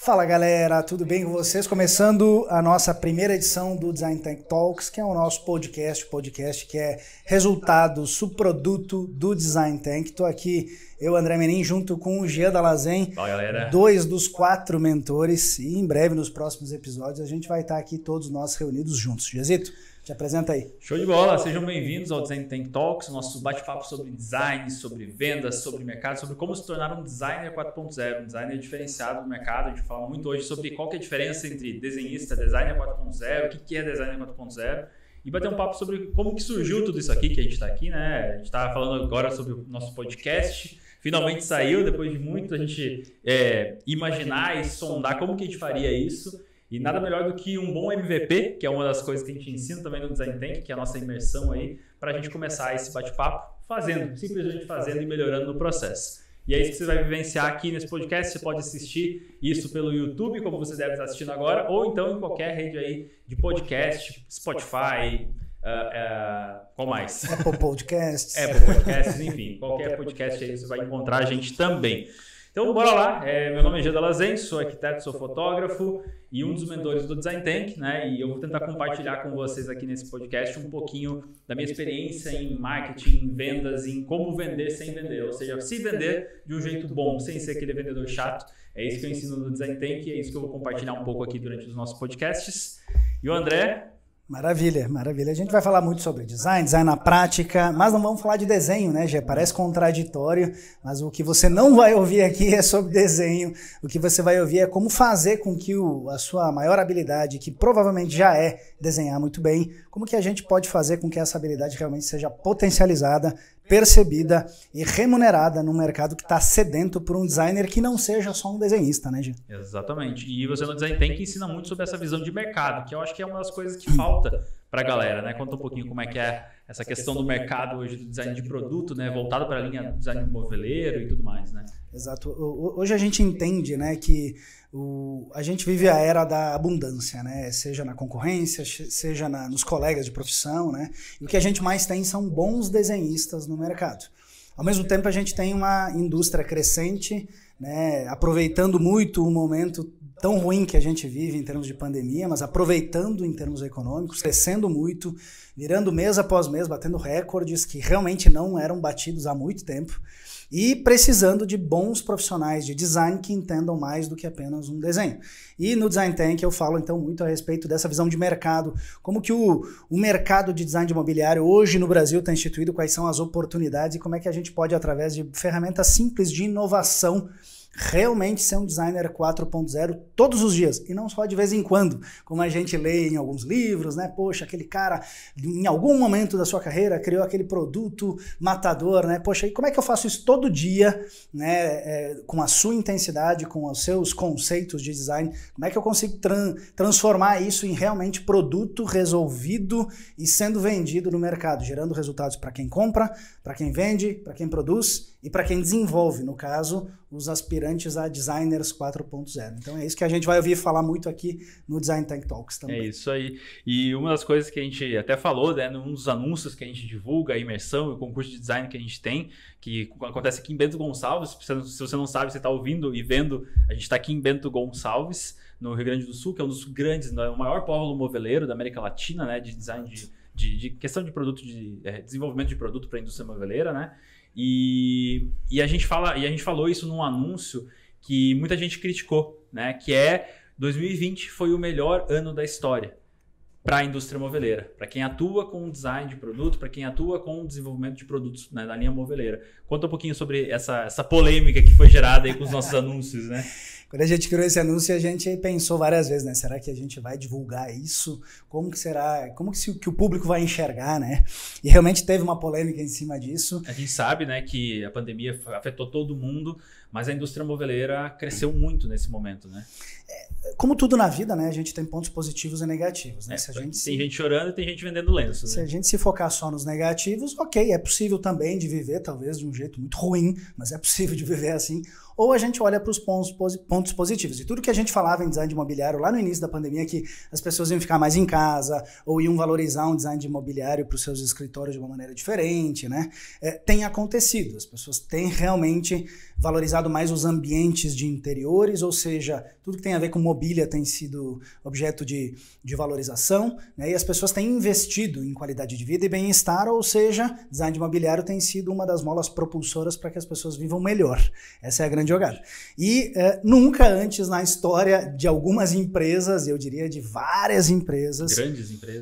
Fala galera, tudo bem com vocês? Começando a nossa primeira edição do Design Tank Talks, que é o nosso podcast que é resultado, subproduto do Design Tank. Estou aqui, eu, André Menin, junto com o Jean Dalazen, Fala, galera. 2 dos 4 mentores, e em breve, nos próximos episódios, a gente vai estar aqui todos nós reunidos juntos. Giazito, te apresenta aí. Show de bola, sejam bem-vindos ao Design Tank Talks, nosso bate-papo sobre design, sobre vendas, sobre mercado, sobre como se tornar um designer 4.0, um designer diferenciado do mercado. A gente fala muito hoje sobre qual que é a diferença entre desenhista, designer 4.0, o que é designer 4.0, e bater um papo sobre como que surgiu tudo isso aqui, que a gente está aqui, né? A gente está falando agora sobre o nosso podcast, finalmente saiu, depois de muito a gente imaginar e sondar como que a gente faria isso. E nada melhor do que um bom MVP, que é uma das coisas que a gente ensina também no Design Tank, que é a nossa imersão aí, para a gente começar esse bate-papo fazendo, simplesmente fazendo e melhorando no processo. E é isso que você vai vivenciar aqui nesse podcast. Você pode assistir isso pelo YouTube, como você deve estar assistindo agora, ou então em qualquer rede aí de podcast, Spotify, qual mais? Apple Podcasts. Apple Podcasts, enfim, qualquer podcast aí você vai encontrar a gente também. Então, bora lá. Meu nome é Jean Dalazen, sou arquiteto, sou fotógrafo e um dos mentores do Design Tank, né? E eu vou tentar compartilhar com vocês aqui nesse podcast um pouquinho da minha experiência em marketing, em vendas, em como vender sem vender. Ou seja, se vender de um jeito bom, sem ser aquele vendedor chato. É isso que eu ensino no Design Tank e é isso que eu vou compartilhar um pouco aqui durante os nossos podcasts. E o André... Maravilha, maravilha. A gente vai falar muito sobre design na prática, mas não vamos falar de desenho, né, Gê? Parece contraditório, mas o que você não vai ouvir aqui é sobre desenho. O que você vai ouvir é como fazer com que a sua maior habilidade, que provavelmente já é desenhar muito bem, como que a gente pode fazer com que essa habilidade realmente seja potencializada, percebida e remunerada num mercado que está sedento por um designer que não seja só um desenhista, né, Gê? Exatamente. E você no Design Tank ensina muito sobre essa visão de mercado, que eu acho que é uma das coisas que falta para a galera, né? Conta um pouquinho como é que é essa questão do mercado hoje do design de produto, né? Voltado para a linha do design moveleiro e tudo mais, né? Exato. Hoje a gente entende, né, que a gente vive a era da abundância, né? Seja na concorrência, seja nos colegas de profissão, né? E o que a gente mais tem são bons desenhistas no mercado. Ao mesmo tempo, a gente tem uma indústria crescente, né, aproveitando muito o momento tão ruim que a gente vive em termos de pandemia, mas aproveitando em termos econômicos, crescendo muito, virando mês após mês, batendo recordes que realmente não eram batidos há muito tempo, e precisando de bons profissionais de design que entendam mais do que apenas um desenho. E no Design Tank eu falo então muito a respeito dessa visão de mercado, como que o mercado de design de imobiliário hoje no Brasil está instituído, quais são as oportunidades e como é que a gente pode, através de ferramentas simples de inovação, realmente ser um designer 4.0 todos os dias, e não só de vez em quando, como a gente lê em alguns livros, né? Poxa, aquele cara, em algum momento da sua carreira, criou aquele produto matador, né? Poxa, e como é que eu faço isso todo dia, né? Com a sua intensidade, com os seus conceitos de design, como é que eu consigo transformar isso em realmente produto resolvido e sendo vendido no mercado, gerando resultados para quem compra, para quem vende, para quem produz e para quem desenvolve, no caso, os aspirantes a designers 4.0. Então é isso que a gente vai ouvir falar muito aqui no Design Tank Talks também. É isso aí. E uma das coisas que a gente até falou, né, num dos anúncios que a gente divulga, a imersão e o concurso de design que a gente tem, que acontece aqui em Bento Gonçalves. Se você não sabe, você está ouvindo e vendo, a gente está aqui em Bento Gonçalves, no Rio Grande do Sul, que é um dos grandes, né, o maior polo moveleiro da América Latina, né, de design de questão de produto, de desenvolvimento de produto para a indústria moveleira, né? E a gente falou isso num anúncio que muita gente criticou, né? Que 2020 foi o melhor ano da história para a indústria moveleira, para quem atua com design de produto, para quem atua com desenvolvimento de produtos, né, da linha moveleira. Conta um pouquinho sobre essa polêmica que foi gerada aí com os nossos anúncios, né? Quando a gente criou esse anúncio, a gente pensou várias vezes, né? Será que a gente vai divulgar isso? Como que será? Como que o público vai enxergar, né? E realmente teve uma polêmica em cima disso. A gente sabe, né, que a pandemia afetou todo mundo, mas a indústria moveleira cresceu muito nesse momento, né? Como tudo na vida, né? A gente tem pontos positivos e negativos, né? Tem gente chorando e tem gente vendendo lenço. Se a gente se focar só nos negativos, ok, é possível também de viver, talvez de um jeito muito ruim, mas é possível de viver assim. ou a gente olha para os pontos positivos. E tudo que a gente falava em design de imobiliário lá no início da pandemia, que as pessoas iam ficar mais em casa, ou iam valorizar um design de imobiliário para os seus escritórios de uma maneira diferente, né? Tem acontecido. As pessoas têm realmente valorizado mais os ambientes de interiores, ou seja, tudo que tem a ver com mobília tem sido objeto de valorização, né? E as pessoas têm investido em qualidade de vida e bem-estar, ou seja, design de imobiliário tem sido uma das molas propulsoras para que as pessoas vivam melhor. Essa é a grande jogada. E nunca antes na história de algumas empresas, eu diria de várias empresas,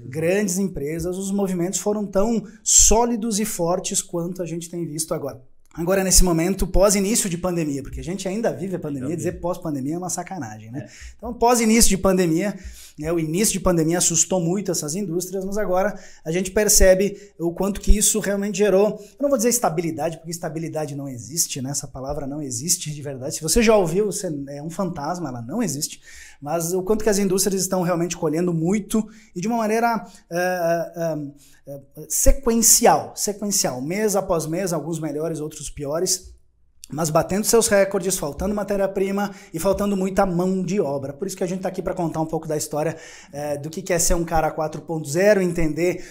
grandes empresas, os movimentos foram tão sólidos e fortes quanto a gente tem visto agora. Agora, nesse momento, pós-início de pandemia, porque a gente ainda vive a pandemia, dizer pós-pandemia é uma sacanagem, né? Então, pós-início de pandemia, né, o início de pandemia assustou muito essas indústrias, mas agora a gente percebe o quanto que isso realmente gerou, eu não vou dizer estabilidade, porque estabilidade não existe, né? Essa palavra não existe de verdade. Se você já ouviu, você é um fantasma, ela não existe. Mas o quanto que as indústrias estão realmente colhendo muito e de uma maneira sequencial, mês após mês, alguns melhores, outros piores, mas batendo seus recordes, faltando matéria-prima e faltando muita mão de obra. Por isso que a gente está aqui para contar um pouco da história do que é ser um cara 4.0, entender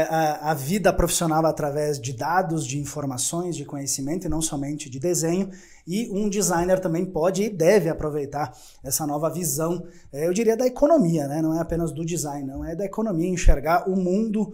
a vida profissional através de dados, de informações, de conhecimento e não somente de desenho. E um designer também pode e deve aproveitar essa nova visão, eu diria da economia, né? Não é apenas do design, não, é da economia, enxergar o mundo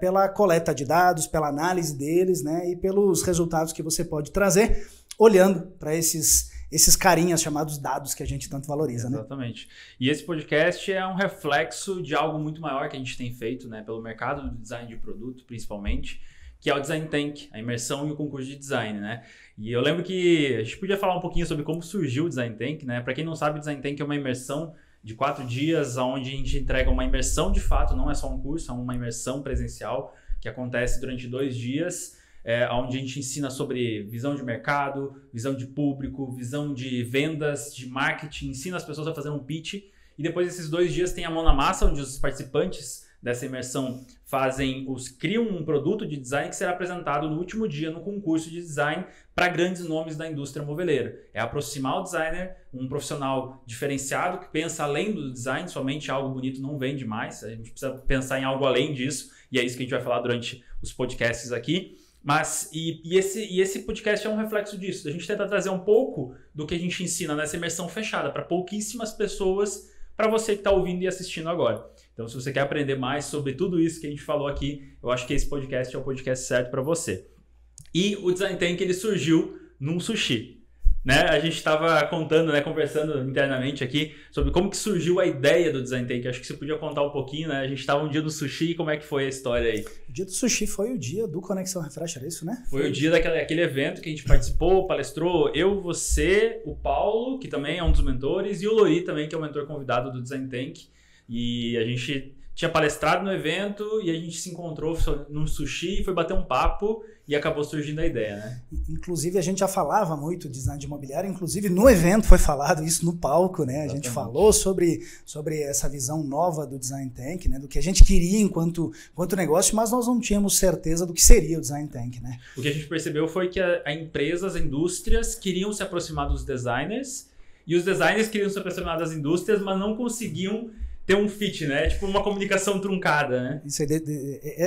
pela coleta de dados, pela análise deles, né? E pelos resultados que você pode trazer, olhando para esses carinhas chamados dados que a gente tanto valoriza. Exatamente. Né? E esse podcast é um reflexo de algo muito maior que a gente tem feito, né? Pelo mercado do design de produto, principalmente, que é o Design Tank, a imersão e o concurso de design, né? E eu lembro que a gente podia falar um pouquinho sobre como surgiu o Design Tank, né? Para quem não sabe, o Design Tank é uma imersão de 4 dias, onde a gente entrega uma imersão de fato, não é só um curso, é uma imersão presencial que acontece durante 2 dias, onde a gente ensina sobre visão de mercado, visão de público, visão de vendas, de marketing, ensina as pessoas a fazer um pitch. E depois desses 2 dias tem a mão na massa, onde os participantes dessa imersão criam um produto de design que será apresentado no último dia no concurso de design para grandes nomes da indústria moveleira. É aproximar o designer, um profissional diferenciado que pensa além do design, somente algo bonito não vende mais, a gente precisa pensar em algo além disso, e é isso que a gente vai falar durante os podcasts aqui. Mas esse podcast é um reflexo disso, a gente tenta trazer um pouco do que a gente ensina nessa imersão fechada para pouquíssimas pessoas, para você que está ouvindo e assistindo agora. Então, se você quer aprender mais sobre tudo isso que a gente falou aqui, eu acho que esse podcast é o podcast certo para você. E o Design Tank, ele surgiu num sushi, né? A gente estava contando, né, conversando internamente aqui sobre como que surgiu a ideia do Design Tank. Acho que você podia contar um pouquinho, né? A gente estava um dia no sushi, como é que foi a história aí? O dia do sushi foi o dia do Conexão Refresh, era isso, né? Foi o dia daquele evento que a gente participou, palestrou, eu, você, o Paulo, que também é um dos mentores, e o Lori também, que é o mentor convidado do Design Tank. E a gente tinha palestrado no evento e a gente se encontrou num sushi e foi bater um papo e acabou surgindo a ideia, né? Inclusive, a gente já falava muito de design de imobiliário, inclusive no evento foi falado isso no palco, né? Exatamente. A gente falou sobre essa visão nova do Design Tank, né? Do que a gente queria enquanto negócio, mas nós não tínhamos certeza do que seria o Design Tank, né? O que a gente percebeu foi que a empresa, as indústrias queriam se aproximar dos designers e os designers queriam se aproximar das indústrias, mas não conseguiam ter um fit, né? Tipo uma comunicação truncada, né? Isso aí,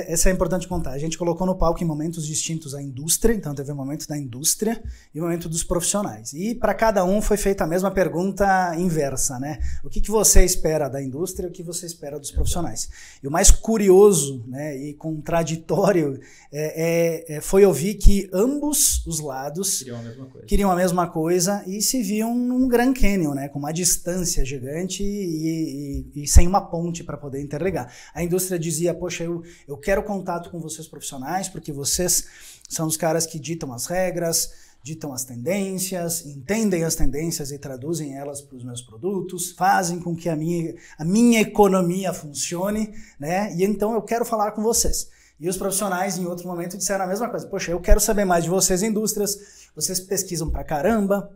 essa é importante contar. A gente colocou no palco em momentos distintos a indústria, então teve o momento da indústria e o momento dos profissionais. E para cada um foi feita a mesma pergunta inversa, né? O que você espera da indústria e o que você espera dos profissionais? E o mais curioso, né, e contraditório foi ouvir que ambos os lados queriam a mesma coisa e se viam num Grand Canyon, né, com uma distância gigante e sem uma ponte para poder interligar. A indústria dizia, poxa, eu quero contato com vocês profissionais, porque vocês são os caras que ditam as regras, ditam as tendências, entendem as tendências e traduzem elas para os meus produtos, fazem com que a minha economia funcione, né? E então eu quero falar com vocês. E os profissionais, em outro momento, disseram a mesma coisa. Poxa, eu quero saber mais de vocês, indústrias, vocês pesquisam pra caramba,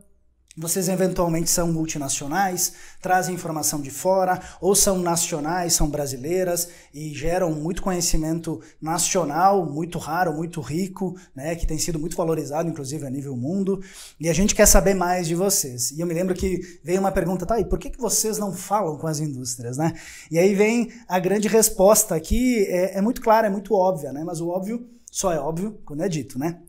Vocês eventualmente são multinacionais, trazem informação de fora, ou são nacionais, são brasileiras e geram muito conhecimento nacional, muito raro, muito rico, né, que tem sido muito valorizado, inclusive a nível mundo, e a gente quer saber mais de vocês. E eu me lembro que veio uma pergunta, tá, e por que vocês não falam com as indústrias, né? E aí vem a grande resposta que é muito clara, é muito óbvia, né? Mas o óbvio só é óbvio quando é dito, né?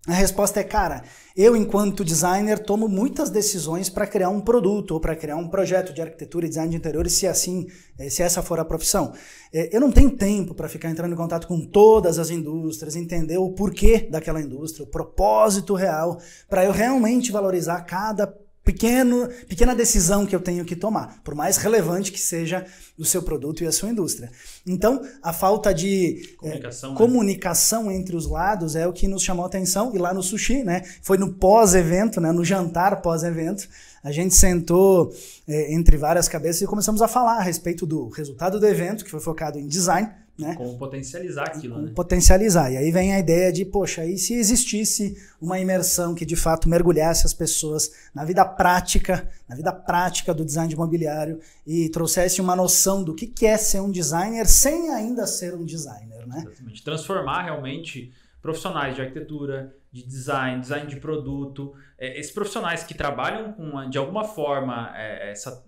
A resposta é, cara, eu enquanto designer tomo muitas decisões para criar um produto ou para criar um projeto de arquitetura e design de interiores, se essa for a profissão. Eu não tenho tempo para ficar entrando em contato com todas as indústrias, entender o porquê daquela indústria, o propósito real, para eu realmente valorizar cada pequena decisão que eu tenho que tomar, por mais relevante que seja o seu produto e a sua indústria. Então, a falta de comunicação entre os lados é o que nos chamou a atenção, e lá no Sushi, né, foi no pós-evento, né, no jantar pós-evento, a gente sentou entre várias cabeças e começamos a falar a respeito do resultado do evento, que foi focado em design, né? Como potencializar aquilo, né? Potencializar. E aí vem a ideia de, poxa, e se existisse uma imersão que de fato mergulhasse as pessoas na vida prática do design de mobiliário e trouxesse uma noção do que é ser um designer sem ainda ser um designer, né? Exatamente. Transformar realmente profissionais de arquitetura, de design de produto, esses profissionais que trabalham com, de alguma forma,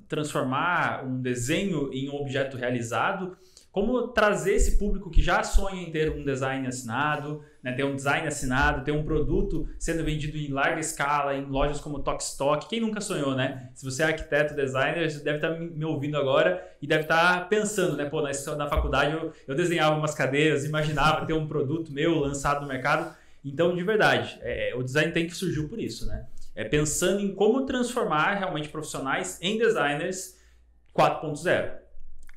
transformar um desenho em um objeto realizado, como trazer esse público que já sonha em ter um design assinado, né, ter um design assinado, ter um produto sendo vendido em larga escala, em lojas como Tokstok. Quem nunca sonhou, né? Se você é arquiteto, designer, você deve estar me ouvindo agora e deve estar pensando, né? Pô, na faculdade eu desenhava umas cadeiras, imaginava ter um produto meu lançado no mercado. Então, de verdade, o Design Tank surgiu por isso, né? Pensando em como transformar realmente profissionais em designers 4.0.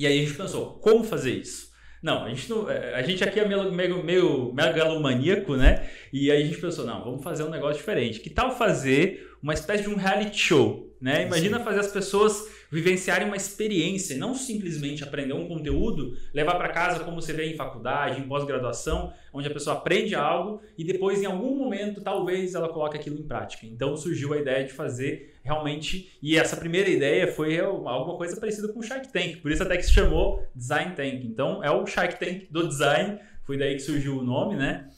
E aí a gente pensou, como fazer isso? Não, a gente aqui é meio megalomaníaco, né? E aí a gente pensou, não, vamos fazer um negócio diferente. Que tal fazer uma espécie de um reality show, né? Imagina fazer as pessoas vivenciarem uma experiência, não simplesmente aprender um conteúdo, levar para casa como você vê em faculdade, em pós-graduação, onde a pessoa aprende algo e depois em algum momento talvez ela coloque aquilo em prática. Então surgiu a ideia de fazer realmente, e essa primeira ideia foi alguma coisa parecida com o Shark Tank, por isso até que se chamou Design Tank. Então é o Shark Tank do design, foi daí que surgiu o nome, né?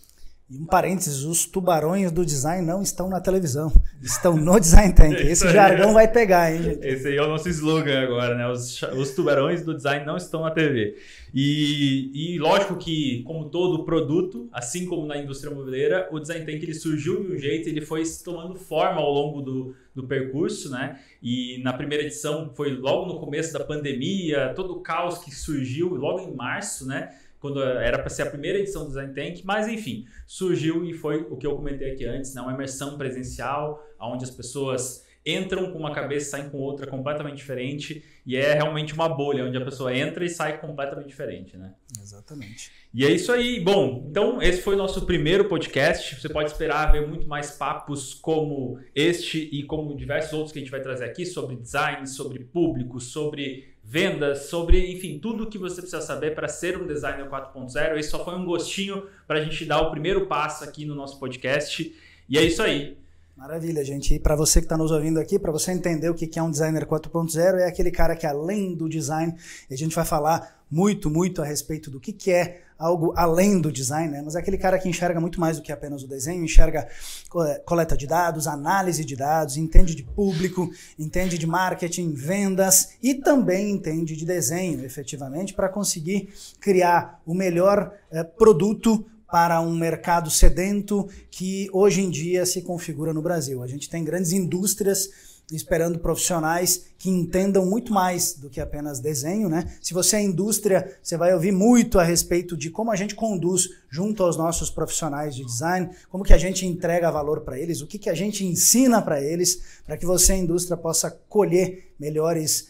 E um parênteses, os tubarões do design não estão na televisão, estão no Design Tank. Esse jargão vai pegar, hein, gente? Esse aí é o nosso slogan agora, né? Os tubarões do design não estão na TV. E lógico que, como todo produto, assim como na indústria imobiliária, o Design Tank ele surgiu de um jeito, ele foi tomando forma ao longo do percurso, né? E na primeira edição foi logo no começo da pandemia, todo o caos que surgiu logo em março, né? Quando era para ser a primeira edição do Design Tank, mas enfim, surgiu e foi o que eu comentei aqui antes, né? Uma imersão presencial, onde as pessoas entram com uma cabeça e saem com outra completamente diferente, e é realmente uma bolha, onde a pessoa entra e sai completamente diferente, né? Exatamente. E é isso aí. Bom, então esse foi o nosso primeiro podcast. Você pode esperar ver muito mais papos como este e como diversos outros que a gente vai trazer aqui sobre design, sobre público, sobre vendas, sobre, enfim, tudo o que você precisa saber para ser um designer 4.0. Esse só foi um gostinho para a gente dar o primeiro passo aqui no nosso podcast. E é isso aí. Maravilha, gente. E para você que está nos ouvindo aqui, para você entender o que é um designer 4.0, é aquele cara que além do design, a gente vai falar muito a respeito do que é algo além do design, né? Mas é aquele cara que enxerga muito mais do que apenas o desenho, enxerga coleta de dados, análise de dados, entende de público, entende de marketing, vendas e também entende de desenho, efetivamente, para conseguir criar o melhor produto para um mercado sedento que hoje em dia se configura no Brasil. A gente tem grandes indústrias esperando profissionais que entendam muito mais do que apenas desenho, né? Se você é indústria, você vai ouvir muito a respeito de como a gente conduz junto aos nossos profissionais de design, como que a gente entrega valor para eles, o que a gente ensina para eles, para que você, indústria, possa colher melhores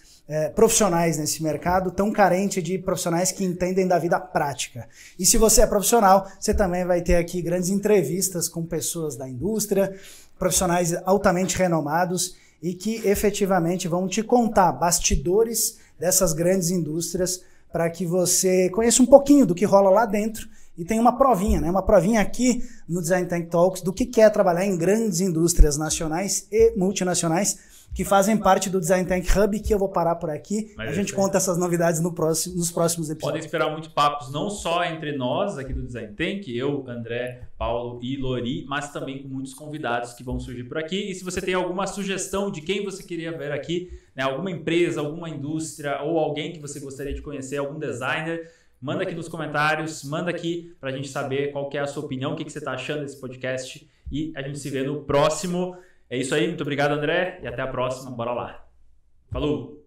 profissionais nesse mercado tão carente de profissionais que entendem da vida prática. E se você é profissional, você também vai ter aqui grandes entrevistas com pessoas da indústria, profissionais altamente renomados e que efetivamente vão te contar bastidores dessas grandes indústrias para que você conheça um pouquinho do que rola lá dentro E tem uma provinha, né? Uma provinha aqui no Design Thinking Talks do que é trabalhar em grandes indústrias nacionais e multinacionais que fazem parte do Design Thinking Hub, que eu vou parar por aqui. A gente conta essas novidades nos próximos episódios. Podem esperar muitos papos, não só entre nós aqui do Design Thinking, eu, André, Paulo e Lori, mas também com muitos convidados que vão surgir por aqui. E se você tem alguma sugestão de quem você queria ver aqui, né, alguma empresa, alguma indústria ou alguém que você gostaria de conhecer, algum designer, manda aqui nos comentários, manda aqui para a gente saber qual que é a sua opinião, o que você está achando desse podcast. E a gente se vê no próximo. É isso aí, muito obrigado, André, e até a próxima. Bora lá. Falou!